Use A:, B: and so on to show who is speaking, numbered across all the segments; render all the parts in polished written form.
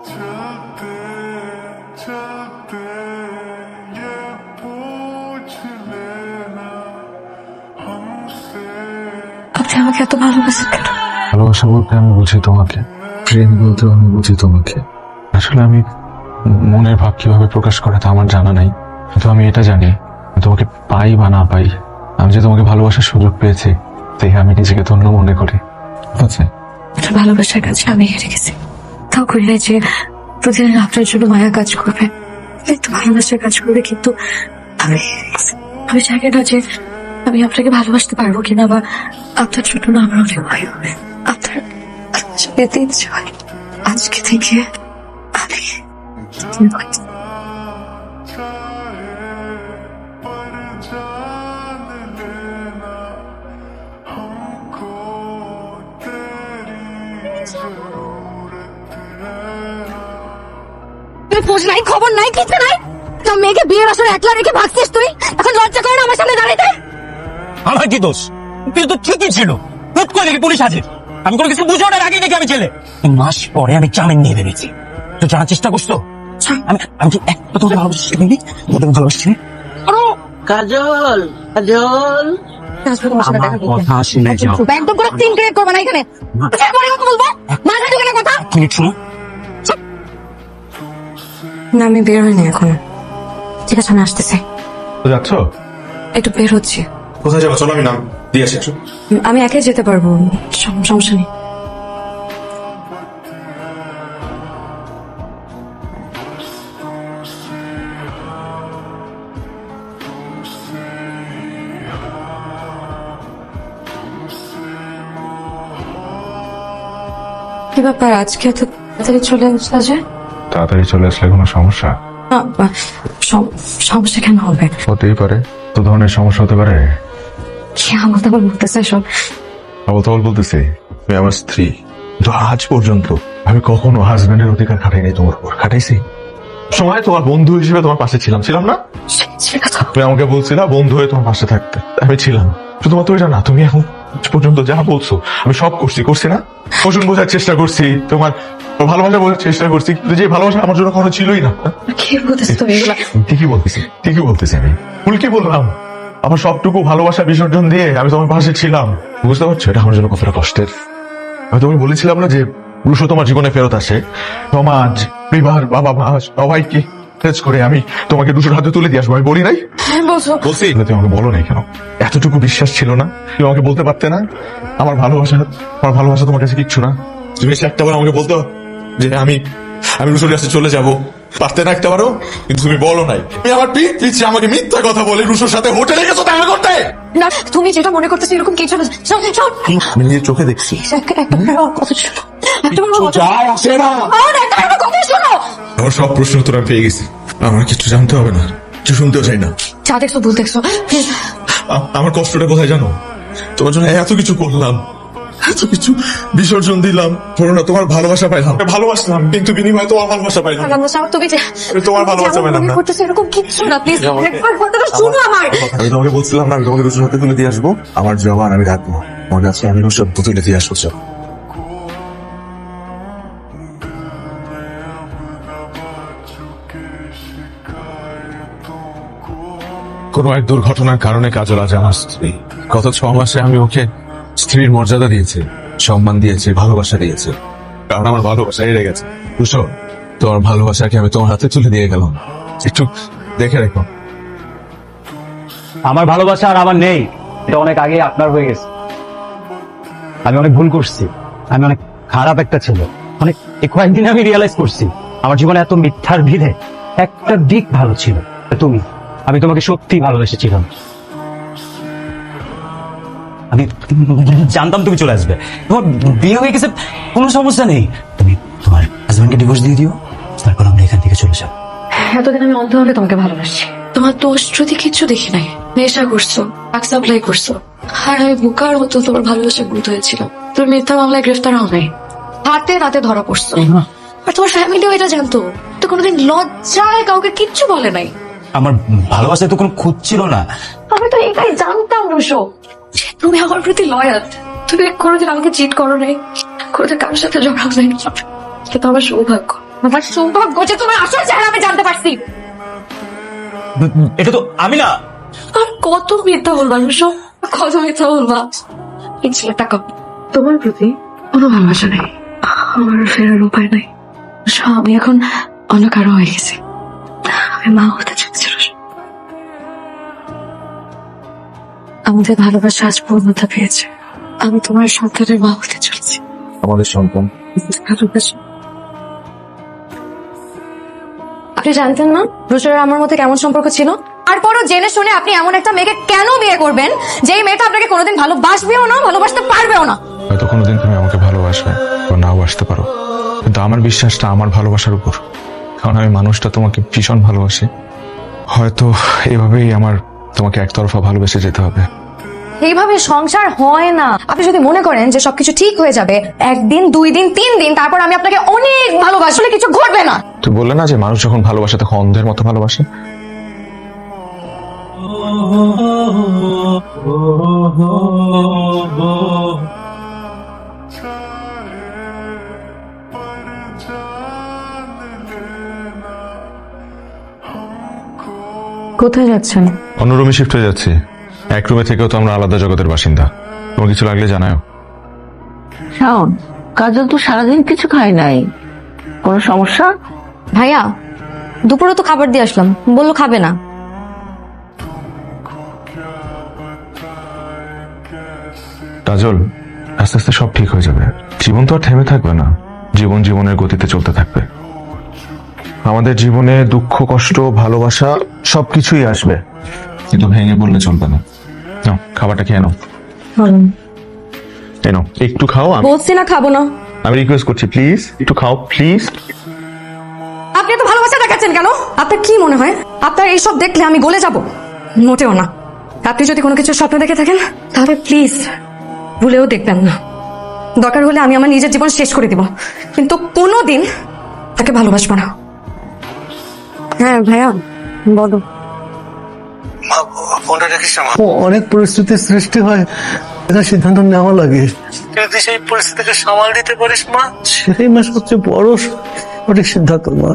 A: আপনি আমাকে এত ভালোবাসেন কেন?
B: ভালোবাসা বলতে আমি বুঝি তোমাকে, প্রেম বলতে আমি বুঝি তোমাকে। আসলে আমি মনের ভাব কিভাবে প্রকাশ করে তা আমার জানা নাই, কিন্তু আমি এটা জানি তোমাকে পাই বা না পাই, আমি যে তোমাকে ভালোবাসার সুযোগ পেয়েছি তাই আমি নিজেকে ধন্য মনে করি। আচ্ছা,
A: ভালোবাসার কাছে আমি হেরে গেছি, তাও করি নাই যে প্রতিদিন আপনার জন্য মায়া কাজ করবে, একটু ভালোবাসার কাজ করবে, কিন্তু আমি জানি না যে আমি আপনাকে ভালোবাসতে পারবো কিনা, বা আপনার জন্য না আমার অনেক ভয় হবে। আপনার পেতে ইচ্ছে হয়। আজকে থেকে আমি
C: খোঁজ নাই, খবর নাই, কিছু নাই। তোর মেয়েকে বিয়ের আসলে একলা রেখে ভাগছিস তুই, এখন লজ্জা করে না আমার সামনে দাঁড়াইতে?
D: আমার কি দোষ? কিন্তু তো ঠিকই ছিল, হুট করে দেখি পুলিশ হাজির। আমি কোনো কিছু বুঝে ওঠার আগে দেখি আমি ছেলে। 3 মাস পরে আমি জামিন নিয়ে বেরিয়েছি। তুই জানার চেষ্টা করছো আমি আমি কি একটা তোকে ভালোবাসি? তোকে ভালোবাসছি
E: কাজল, কাজল,
D: আমার কথা শুনে যাও।
C: একদম করে সিন ক্রিয়েট করবে না এখানে। পরে কথা বলবো, মাথা ঢুকে না কথা।
D: মিনিট শুনো।
A: না, আমি বের হইনি এখন। ঠিক আছে, আমি আসতেছি।
B: যাচ্ছ?
A: একটু বের হচ্ছি।
B: কোথায় যাবো? চলো, আমি নাম দিয়ে আসি।
A: আমি একাই যেতে পারবো, সমস্যা নেই। কি ব্যাপার, আজকে এত তাড়াতাড়ি চলে আসলা যে?
B: তাড়াতাড়ি চলে আসলে কোনো সমস্যা?
A: না, সমস্যা কেন হবে?
B: হতেই পারে, তো ধরনের সমস্যা হতে পারে।
A: কি আমল তামল বলতেছে সব?
B: আবল তাবল বলতেছি? তুমি আমার স্ত্রী, তো আজ পর্যন্ত আমি কখনো হাজবেন্ডের অধিকার খাটাইনি তোমার উপর। খাটাইছি? সময় তোমার বন্ধু হিসেবে তোমার পাশে ছিলাম না?
A: সেটা তো
B: তুমি আমাকে বলছিলা বন্ধু হয়ে তোমার পাশে থাকতে, আমি ছিলাম। শুধুমাত্র এটা না, তুমি এখন আজ পর্যন্ত যা বলছো আমি সব করছি না? ওজন বোঝার চেষ্টা করছি, তোমার ভালোবাসা বোঝার চেষ্টা করছি, কিন্তু যে ভালোবাসা আমার জন্য কখনো ছিলই না।
A: কি বলতেছো তুমি এগুলা?
B: ঠিকই বলতেছি আমি। ভুল কি বললাম? আমার সবটুকু ভালোবাসা বিসর্জন দিয়ে আমি তোমার পাশে ছিলাম। বুঝতে পারছো এটা আমার জন্য কতটা কষ্টের? আমি তোমাকে বলেছিলাম না যে রুশো তোমার জীবনে ফেরত আসে, সমাজ, পরিবার, বাবা মা সবাইকে ম্যানেজ করে আমি তোমাকে রুশোর হাতে তুলে দিয়ে আসবো। আমি বলি নাই?
A: বলছো।
B: বলছি, তুমি আমাকে বলো নাই কেন? এতটুকু বিশ্বাস ছিল না? তুমি আমাকে বলতে পারতে না আমার ভালোবাসা তোমার কাছে কিচ্ছু না? তুমি এসে একটাবার আমাকে বলতো যে আমি রুশোর কাছে চলে যাবো, পারতে না একটাবারও? কিন্তু তুমি বলো নাই। তুমি আমার পিছে আমাকে মিথ্যা কথা বলে রুশোর সাথে হোটেলে গেছো দেখা করতে।
A: না, তুমি যেটা মনে করতেছো এরকম কিছু না।
B: আমি নিজের চোখে দেখছি।
A: কথা শোনো,
B: যায় আসে না।
A: কথা শোনো।
B: আমার সব প্রশ্ন উত্তর আমি পেয়ে গেছি, আমার কিছু জানতে হবে না, কিছু শুনতেও চাই না।
A: যা দেখছো ভুল দেখছো।
B: আমার কষ্টটা কোথায় জানো? তোমার জন্য এত কিছু করলাম, এত কিছু বিসর্জন দিলাম, ধরো না তোমার ভালোবাসা পাইলাম, ভালোবাসলাম, কিন্তু বিনিময়ে তোমার ভালোবাসা পাইলাম।
A: তুমি যে
B: তোমার ভালোবাসা পেলাম না।
A: করতেছো এরকম কিছু না, প্লিজ একবার কথাটা শুনো আমার।
B: আমি তোমাকে বলছিলাম না আমি তোমাকে রুশোর হাতে তুলে দিয়ে আসবো, আমার জবান আমি রাখবো, আমার কাছে আমি রুশোর তুলে দিয়ে আসবো। কোনো এক দুর্ঘটনার কারণে কাজল আজ আমার স্ত্রী। গত 6 মাসে আমি ওকে স্ত্রীর মর্যাদা দিয়েছি, সম্মান দিয়েছি, ভালোবাসা দিয়েছি, কারণ আমার ভালোবাসা হেরে গেছে। বুঝছো, তোমার ভালোবাসাকে আমি তোমার হাতে তুলে দিয়ে গেলাম, একটু দেখে রেখো।
D: আমার ভালোবাসা আর আমার নেই, এটা অনেক আগে আপনার হয়ে গেছে। আমি অনেক ভুল করছি, আমি অনেক খারাপ একটা ছেলে। অনেক কয়েকদিন আমি রিয়েলাইজ করছি আমার জীবনে এত মিথ্যার ভিড়ে একটা দিক ভালো ছিল, তুমি। আমি তোমাকে সত্যি ভালোবেসেছিলাম। আমি জানতাম তুমি চলে আসবে, তোমার বিয়ে হয়ে গেছে, কোনো সমস্যা নেই। তুমি তোমার হাজবেন্ডকে ডিভোর্স দিয়ে দিও, তারপর আমরা এখান থেকে চলে যাবো।
A: এতদিন আমি অন্ধ হলে তোমাকে ভালোবাসি, তোমার দোষ যদি কিচ্ছু দেখি নাই। নেশা করছো, ড্রাগস সাপ্লাই করছো, আর আমি বুকার মতো তোমার ভালোবাসা গুঁত হয়েছিল। তোর মিথ্যা মামলায় গ্রেফতার হও নাই, হাতে রাতে ধরা পড়ছো। আর তোমার ফ্যামিলিও এটা জানতো, তো কোনোদিন লজ্জায় কাউকে কিচ্ছু বলে নাই।
D: আমার ভালোবাসায় তো কোনো খুঁজ ছিল না।
A: আমি তো এটাই জানতাম রুশো, তুমি আমার প্রতি লয়াল। তুমি কোনোদিন আমাকে চিট করো নাই, কোনোদিন কারোর সাথে ঝগড়া নাই। এটা তো আমার সৌভাগ্য।
C: আমার সৌভাগ্য যে তোমার আসল চেহারা আমি জানতে পারছি।
D: এটা তো আমি না।
A: আর কত মিথ্যা বলবা রুশো, কত মিথ্যা বলবা। এই ছেলেটা তোমার প্রতি কোনো ভালোবাসা নেই, আমার ফেরার উপায় নাই। রুশো, আমি এখন অন্য কারো হয়ে গেছি, আমি মা হতে চাচ্ছি। রুশো, আমাদের ভালোবাসা আজ পূর্ণতা পেয়েছে, আমি তোমার সন্তানের মা হতে চলেছি।
B: আমাদের সন্তান
A: ভালোবাসা
C: আপনি জানতেন না রুশোর আমার মধ্যে কেমন সম্পর্ক ছিল? তারপরও জেনে শুনে আপনি এমন একটা মেয়েকে কেন বিয়ে করবেন যেই মেয়েটা আপনাকে কোনোদিন ভালোবাসবেও না, ভালোবাসতে পারবেও না?
B: হয়তো কোনোদিন তুমি আমাকে ভালোবাসবে বা নাও বাসতে পারো, কিন্তু আমার বিশ্বাসটা আমার ভালোবাসার উপর, কারণ আমি মানুষটা তোমাকে ভীষণ ভালোবাসি। হয়তো এভাবেই আমার তোমাকে একতরফা ভালোবেসে যেতে হবে।
C: এইভাবে সংসার হয় না। আপনি যদি মনে করেন যে সবকিছু ঠিক হয়ে যাবে, একদিন, 2 দিন, 3 দিন, তারপর আমি আপনাকে অনেক ভালোবাসলে কিছু ঘটবে না।
B: তুই বললে না যে মানুষ যখন ভালোবাসে তখন অন্ধের মতো ভালোবাসে?
A: কোথায় যাচ্ছেন?
B: অন্য রুমে শিফট হয়ে যাচ্ছি। এক রুমে থেকেও তো আমরা আলাদা জগতের বাসিন্দা। তোমার কিছু লাগলে জানাও।
E: শাওন, কাজল তো সারাদিন কিছু খায় নাই, কোনো সমস্যা?
C: ভাইয়া দুপুরে তো খাবার দিয়ে আসলাম, বললো খাবে না।
B: কাজল, আস্তে আস্তে সব ঠিক হয়ে যাবে। জীবন তো আর থেমে থাকবে না, জীবন জীবনের গতিতে চলতে থাকবে। আমাদের জীবনে দুঃখ, কষ্ট, ভালোবাসা সবকিছুই আসবে, কিন্তু ভেঙে পড়লে চলবে না। নাও, খাবারটা খেয়ে নাও। এনো, একটু খাও।
C: বলছি না খাবো না।
B: আমি রিকোয়েস্ট করছি, প্লিজ একটু খাও, প্লিজ।
C: আপনি এত ভালোবাসা দেখাচ্ছেন কেন? আপনার কি মনে হয় আপনার এইসব দেখলে আমি গলে যাব? মোটেও না। আপনি যদি কোনো কিছু স্বপ্ন দেখে থাকেন তাহলে প্লিজ ভুলেও দেখবেন না। দরকার হলে আমি আমার নিজের জীবন শেষ করে দিব, কিন্তু কোনোদিন তাকে ভালোবাসবো না। হ্যাঁ ভাইয়া বলো।
F: অনেক পরিস্থিতির সৃষ্টি হয়, এটা সিদ্ধান্ত নেওয়া লাগে। যদি সেই পরিস্থিতিকে সামাল দিতে পারিস মা, সেটাই মা সবচেয়ে বড় সঠিক সিদ্ধান্ত মা।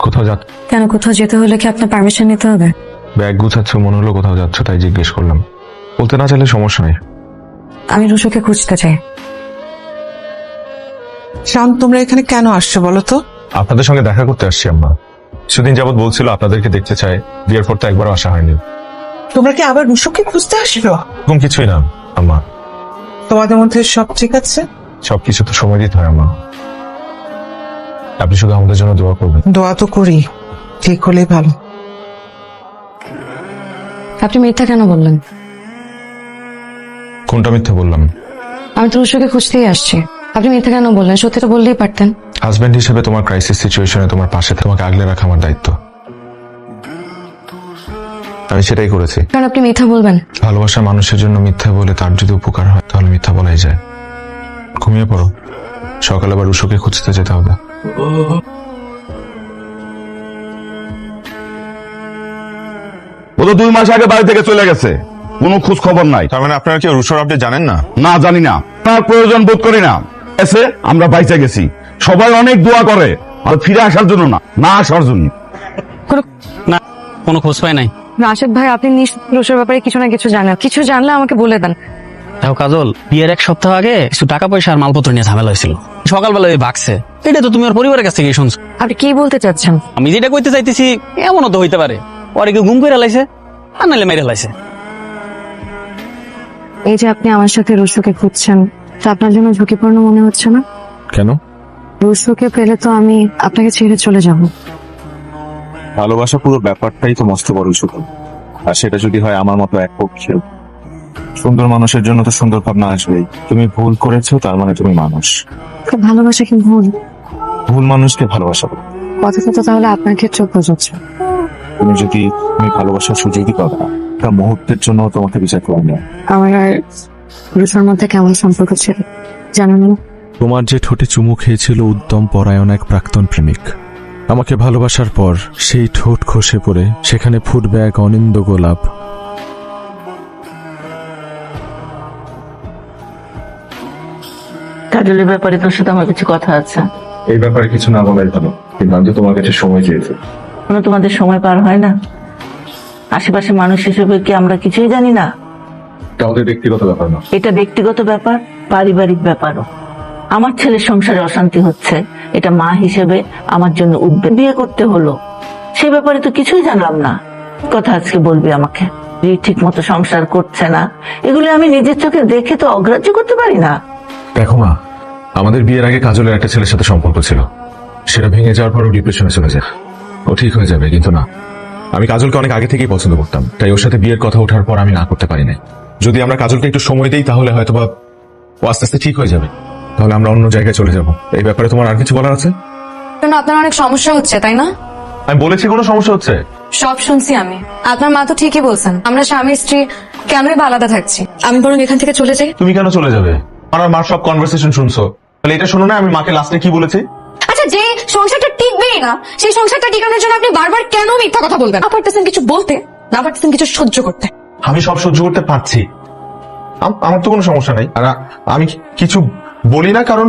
B: কোথাও যাচ্ছ?
A: কেন, কোথাও যেতে হলে কি আপনার পারমিশন নিতে হবে?
B: ব্যাগ গুছাচ্ছ, মনে হলো কোথাও যাচ্ছ, তাই জিজ্ঞেস করলাম। বলতে না চাইলে সমস্যা নেই।
A: আমি রুশোকে খুঁজতে চাই।
G: শান, তোমরা এখানে কেন আসছো বলো তো?
B: আপনাদের সঙ্গে দেখা করতে আসছি আম্মা। কিছুদিন যাবৎ বলছিল আপনাদেরকে দেখতে চাই, বিয়ের পর তো একবারও আসা হয়নি।
G: তোমরা কি আবার রুশোকে খুঁজতে আসলো?
B: এরকম কিছুই না আম্মা,
G: তোমাদের মধ্যে সব ঠিক আছে?
B: সবকিছু তো সময় দিতে হয় আম্মা। আপনি শুধু আমাদের জন্য দোয়া করবেন।
G: দোয়া তো করি, ঠিক হলেই ভালো।
A: আপনি মিথ্যা কেন বললেন?
B: কোনটা মিথ্যা বললাম?
A: আমি তো রুশোকে খুঁজতেই আসছি, আপনি মিথ্যা কেন বললেন? সত্যিটা বললেই পারতেন।
B: হাজবেন্ড হিসেবে তোমার ক্রাইসিস সিচুয়েশনে তোমার পাশে তোমাকে আগলে রাখা আমার দায়িত্ব, আমি সেটাই করেছি।
A: কারণ আপনি মিথ্যা বলবেন?
B: ভালোবাসা মানুষের জন্য মিথ্যা বলে তার যদি উপকার হয় তাহলে মিথ্যা বলাই যায়। ঘুমিয়ে পড়ো, সকালে আবার রুশোকে খুঁজতে যেতে হবে।
H: ও তো 2 মাস আগে বাড়ি থেকে চলে গেছে, কোনো খোঁজ খবর নাই।
B: তার মানে আপনারা কি রুশোর আপডেট জানেন না?
H: না, জানি না, তার প্রয়োজন বোধ করি না। এসে আমরা বাইচে গেছি, সবাই অনেক দোয়া করে আর ফিরে আসার জন্য না আসার জন্য।
D: না, কোনো খোঁজ পাই নাই।
A: রাশেদ ভাই, আপনি নিশ্চয় রুশোর ব্যাপারে কিছু না কিছু জানেন, কিছু জানলে আমাকে বলে দেন।
D: দেখো কাজল, বিয়ের 1 সপ্তাহ আগে কিছু টাকা পয়সা আর মালপত্র নিয়ে ঝামেলা হয়েছিল। সকালবেলা ওই ভাগছে, এটা তো তুমি ওর পরিবারের কাছ থেকে শুনছো।
A: আপনি কি বলতে চাচ্ছেন?
D: আমি যেটা কইতে চাইতেছি এমনও তো হইতে পারে পরে কেউ গুম করে লাইছে আর নাইলে মেরে লাইছে।
A: এই যে আপনি আমার সাথে রুশোকে খুঁজছেন, তা আপনার জন্য ঝুঁকিপূর্ণ মনে হচ্ছে না?
B: কেন?
A: রুশোকে পেলে তো আমি আপনাকে ছেড়ে চলে যাব।
I: ভালোবাসা পুরো ব্যাপারটাই তো মস্ত বড় শুধু, আর সেটা যদি হয় আমার মতো এক পক্ষে। সুন্দর মানুষের জন্য তো সুন্দর ভাবনা আসবেই। তুমি ভুল করেছো, তার মানে তুমি মানুষ।
A: ভালোবাসা কি ভুল?
I: ভুল মানুষকে ভালোবাসা বলে।
A: কথাটা তো তাহলে আপনার ক্ষেত্রেও প্রযোজ্য।
I: তুমি ভালোবাসার সুযোগই পাবে না, তা মুহূর্তের জন্য তোমাকে বিচার করে নেয়।
A: আমার আর রুশোর মধ্যে কেমন সম্পর্ক ছিল জানেন না?
J: তোমার যে ঠোঁটে চুমু খেয়েছিল উদ্যম পরায়ণ এক প্রাক্তন প্রেমিক, আমাকে ভালোবাসার পর সেই ঠোঁট খসে পড়ে সেখানে ফুটবে এক অনিন্দ গোলাপ।
E: কাজলের ব্যাপারে তোর সাথে আমার কিছু কথা আছে।
I: এই ব্যাপারে কিছু না বলাই ভালো, কিন্তু আমি তো তোমার কাছে সময় চেয়েছি।
E: কোনো তোমাদের সময় পার হয় না? আশেপাশে মানুষ হিসেবে কি আমরা কিছুই জানি না?
I: এটা আমাদের ব্যক্তিগত ব্যাপার না।
E: এটা ব্যক্তিগত ব্যাপার, পারিবারিক ব্যাপারও। আমার ছেলের সংসারে অশান্তি হচ্ছে, এটা মা হিসেবে আমার জন্য উদ্বেগ। বিয়ে করতে হলো, সে ব্যাপারে তো কিছুই জানলাম না। কথা আজকে বলবি আমাকে? ঠিক মতো সংসার করছে না, এগুলো আমি নিজের চোখে দেখে তো অগ্রাহ্য করতে পারি না।
B: দেখো মা, আমাদের বিয়ের আগে কাজলের একটা ছেলের সাথে সম্পর্ক ছিল, সেটা ভেঙে যাওয়ার পর ও ডিপ্রেশনে চলে যায়। ও ঠিক হয়ে যাবে, কিন্তু না, আমি কাজলকে অনেক আগে থেকেই পছন্দ করতাম, তাই ওর সাথে বিয়ের কথা ওঠার পর আমি না করতে পারি না। যদি আমরা কাজলকে একটু সময় দিই তাহলে হয়তোবা ও আস্তে আস্তে ঠিক হয়ে যাবে, তাহলে আমরা অন্য জায়গায় চলে যাব। এই ব্যাপারে তোমার আর কিছু বলার আছে?
C: কেন আপনার অনেক সমস্যা হচ্ছে তাই না?
B: আমি বলেছি কোনো সমস্যা হচ্ছে?
C: সব শুনছি আমি। আপনার মা তো ঠিকই বলছেন, আমরা স্বামী স্ত্রী কেনই বা আলাদা থাকছি। আমি বরং এখান থেকে চলে যাই।
B: তুমি কেন চলে যাবে? আমার মার সব কনভারসেশন শুনছো, তাহলে এটা শোনো না আমি মাকে লাস্টে কি বলেছি।
C: আচ্ছা, যে সংসারটা টিকবেই না সেই সংসারটা টিকানোর জন্য আপনি বারবার কেন মিথ্যা কথা বলবেন? না পারতেছেন কিছু বলতে, না পারতেছেন কিছু সহ্য করতে।
B: আমি সব সহ্য করতে পারছি, আমার তো কোনো সমস্যা নাই। আর আমি কিছু বলি না কারণ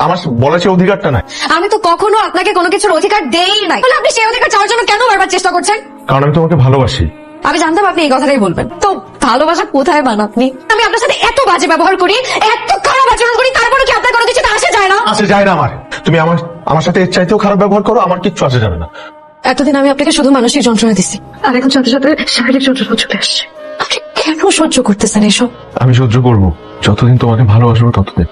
B: আমার বলার সে অধিকারটা নাই।
C: আমি তো কখনো আপনাকে কোনো কিছুর অধিকার দেই নাই, তাহলে আপনি সেই অধিকার চাওয়ার জন্য কেন বারবার চেষ্টা করছেন?
B: কারণ আমি তোমাকে ভালোবাসি।
C: আমি জানতাম আপনি এই কথাটাই বলবেন। তো ভালোবাসা কোথায় পান আপনি? আমি আপনার সাথে এত বাজে ব্যবহার করি, এত খারাপ আচরণ করি, তারপরে কি আপনার কোনো কিছুতে আসে যায় না?
B: আসে যায় না আমার। তুমি আমার সাথে এর চাইতেও খারাপ ব্যবহার করো, আমার কিচ্ছু আসে যাবে না।
C: এতদিন আমি আপনাকে শুধু মানসিক যন্ত্রণা দিচ্ছি, আর এখন সাথে সাথে শারীরিক যন্ত্রণা চলে আসছে। আপনি কেন সহ্য করতেছেন এসব?
B: আমি সহ্য করবো যতদিন তোমাকে ভালোবাসবো ততদিন।